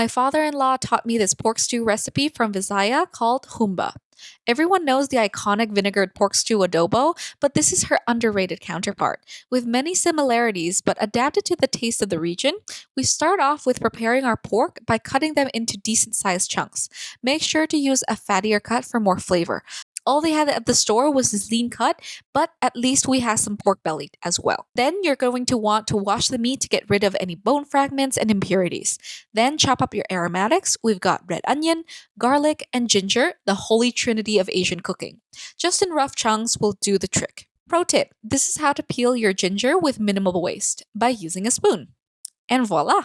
My father-in-law taught me this pork stew recipe from Visaya called Humba. Everyone knows the iconic vinegared pork stew adobo, but this is her underrated counterpart. With many similarities but adapted to the taste of the region, we start off with preparing our pork by cutting them into decent sized chunks. Make sure to use a fattier cut for more flavor. All they had at the store was this lean cut, but at least we have some pork belly as well. Then you're going to want to wash the meat to get rid of any bone fragments and impurities. Then chop up your aromatics. We've got red onion, garlic, and ginger, the holy trinity of Asian cooking. Just in rough chunks will do the trick. Pro tip, this is how to peel your ginger with minimal waste by using a spoon. And voila!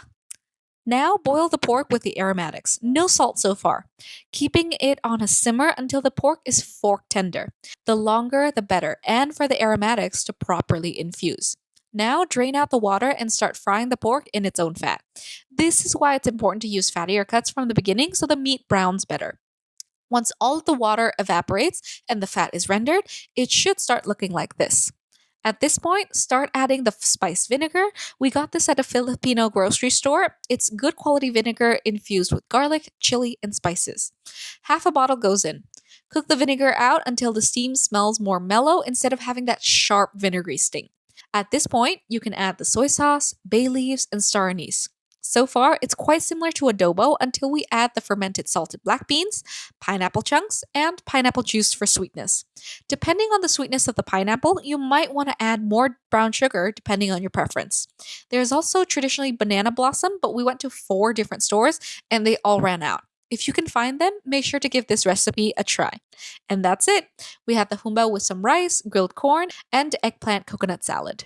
Now boil the pork with the aromatics. No salt so far. Keeping it on a simmer until the pork is fork tender. The longer the better, and for the aromatics to properly infuse. Now drain out the water and start frying the pork in its own fat. This is why it's important to use fattier cuts from the beginning so the meat browns better. Once all of the water evaporates and the fat is rendered, it should start looking like this. At this point, start adding the spiced vinegar. We got this at a Filipino grocery store. It's good quality vinegar infused with garlic, chili, and spices. Half a bottle goes in. Cook the vinegar out until the steam smells more mellow instead of having that sharp vinegary sting. At this point, you can add the soy sauce, bay leaves, and star anise. So far, it's quite similar to adobo until we add the fermented salted black beans, pineapple chunks, and pineapple juice for sweetness. Depending on the sweetness of the pineapple, you might want to add more brown sugar depending on your preference. There's also traditionally banana blossom, but we went to 4 different stores and they all ran out. If you can find them, make sure to give this recipe a try. And that's it. We had the humba with some rice, grilled corn, and eggplant coconut salad.